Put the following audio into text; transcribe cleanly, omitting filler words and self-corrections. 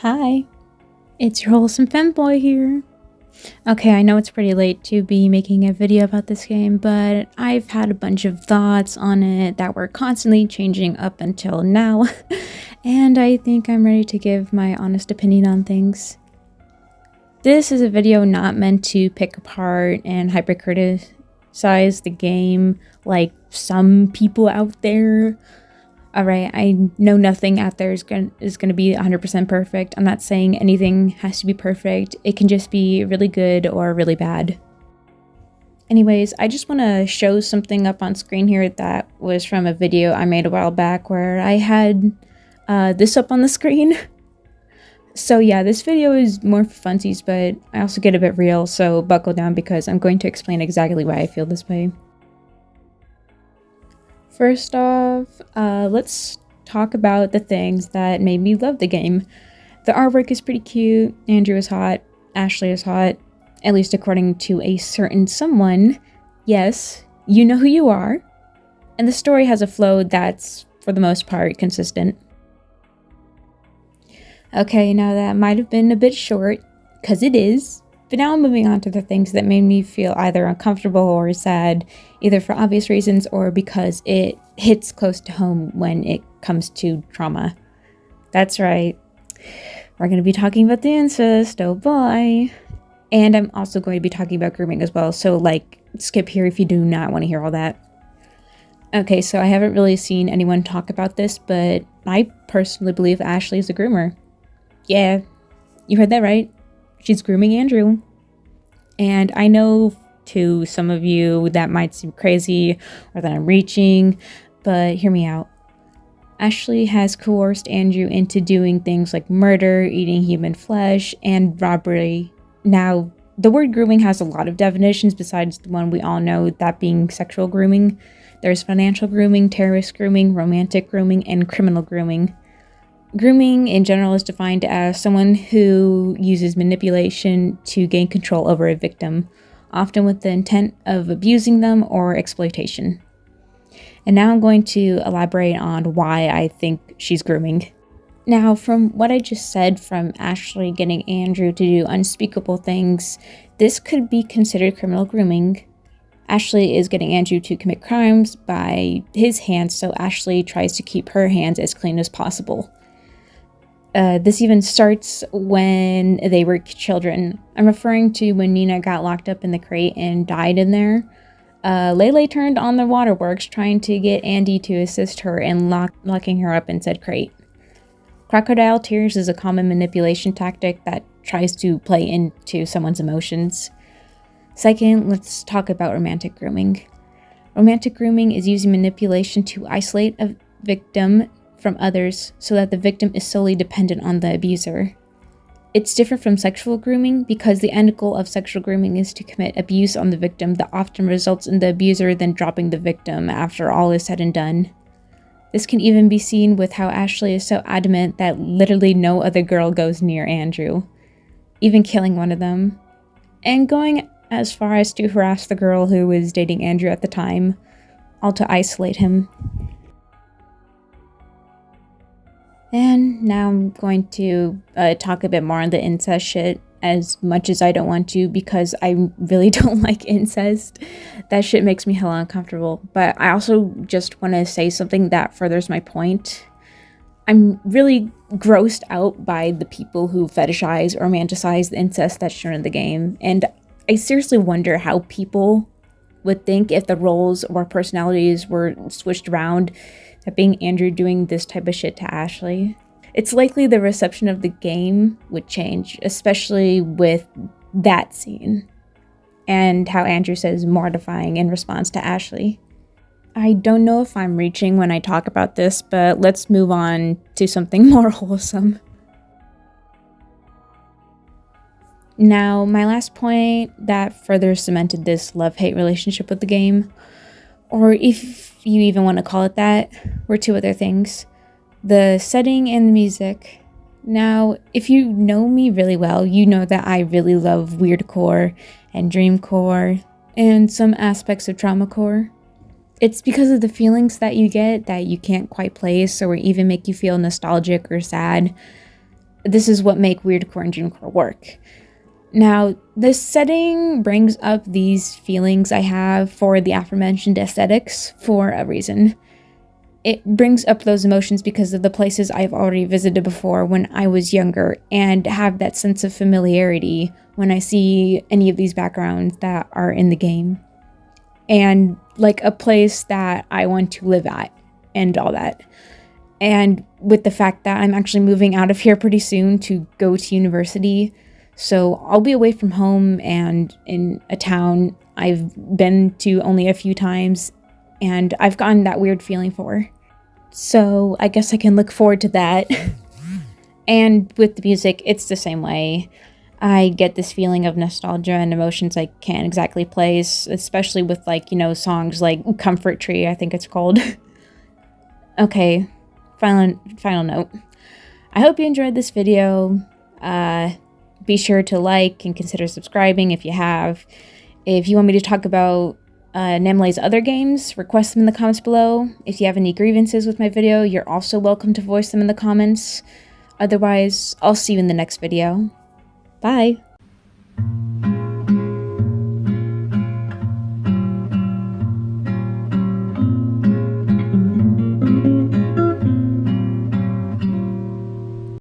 Hi, it's your wholesome femboy here. Okay, I know it's pretty late to be making a video about this game, but I've had a bunch of thoughts on it that were constantly changing up until now, and I think I'm ready to give my honest opinion on things. This is a video not meant to pick apart and hyper-criticize the game like some people out there. Alright, I know nothing out there is gonna be 100% perfect. I'm not saying anything has to be perfect. It can just be really good or really bad. Anyways, I just want to show something up on screen here that was from a video I made a while back where I had this up on the screen. So yeah, this video is more for funsies, but I also get a bit real, so buckle down because I'm going to explain exactly why I feel this way. First off, let's talk about the things that made me love the game. The artwork is pretty cute, Andrew is hot, Ashley is hot, at least according to a certain someone. Yes, you know who you are. And the story has a flow that's, for the most part, consistent. Okay, now that might have been a bit short, because it is. But now I'm moving on to the things that made me feel either uncomfortable or sad, either for obvious reasons or because it hits close to home when it comes to trauma. That's right. We're going to be talking about the incest, oh boy. And I'm also going to be talking about grooming as well, so skip here if you do not want to hear all that. Okay, so I haven't really seen anyone talk about this, but I personally believe Ashley is a groomer. Yeah, you heard that right. She's grooming Andrew. And I know to some of you that might seem crazy or that I'm reaching, but hear me out. Ashley has coerced Andrew into doing things like murder, eating human flesh, and robbery. Now, the word grooming has a lot of definitions besides the one we all know, that being sexual grooming. There's financial grooming, terrorist grooming, romantic grooming, and criminal grooming. Grooming in general is defined as someone who uses manipulation to gain control over a victim, often with the intent of abusing them or exploitation. And now I'm going to elaborate on why I think she's grooming. Now, from what I just said, from Ashley getting Andrew to do unspeakable things, this could be considered criminal grooming. Ashley is getting Andrew to commit crimes by his hands, so Ashley tries to keep her hands as clean as possible. This even starts when they were children. I'm referring to when Nina got locked up in the crate and died in there. Lele turned on the waterworks trying to get Andy to assist her in locking her up in said crate. Crocodile tears is a common manipulation tactic that tries to play into someone's emotions. Second, let's talk about romantic grooming. Romantic grooming is using manipulation to isolate a victim from others so that the victim is solely dependent on the abuser. It's different from sexual grooming because the end goal of sexual grooming is to commit abuse on the victim that often results in the abuser then dropping the victim after all is said and done. This can even be seen with how Ashley is so adamant that literally no other girl goes near Andrew, even killing one of them, and going as far as to harass the girl who was dating Andrew at the time, all to isolate him. And now I'm going to talk a bit more on the incest shit, as much as I don't want to because I really don't like incest. That shit makes me hella uncomfortable. But I also just want to say something that furthers my point. I'm really grossed out by the people who fetishize or romanticize the incest that's shown in the game. And I seriously wonder how people would think if the roles or personalities were switched around, that being Andrew doing this type of shit to Ashley. It's likely the reception of the game would change, especially with that scene, and how Andrew says mortifying in response to Ashley. I don't know if I'm reaching when I talk about this, but let's move on to something more wholesome. Now, my last point that further cemented this love-hate relationship with the game, or if you even want to call it that, were two other things. The setting and the music. Now, if you know me really well, you know that I really love weirdcore and dreamcore and some aspects of traumacore. It's because of the feelings that you get that you can't quite place or even make you feel nostalgic or sad. this is what make weirdcore and dreamcore work. Now, this setting brings up these feelings I have for the aforementioned aesthetics for a reason. It brings up those emotions because of the places I've already visited before when I was younger, and have that sense of familiarity when I see any of these backgrounds that are in the game. And like a place that I want to live at and all that. And with the fact that I'm actually moving out of here pretty soon to go to university, so I'll be away from home and in a town I've been to only a few times, and I've gotten that weird feeling for. So I guess I can look forward to that. And with the music, it's the same way. I get this feeling of nostalgia and emotions I can't exactly place, especially with, like, you know, songs like Comfort Tree, I think it's called. Okay, final note. I hope you enjoyed this video. Be sure to like and consider subscribing if you have. If you want me to talk about Namele's other games, request them in the comments below. If you have any grievances with my video, you're also welcome to voice them in the comments. Otherwise, I'll see you in the next video. Bye!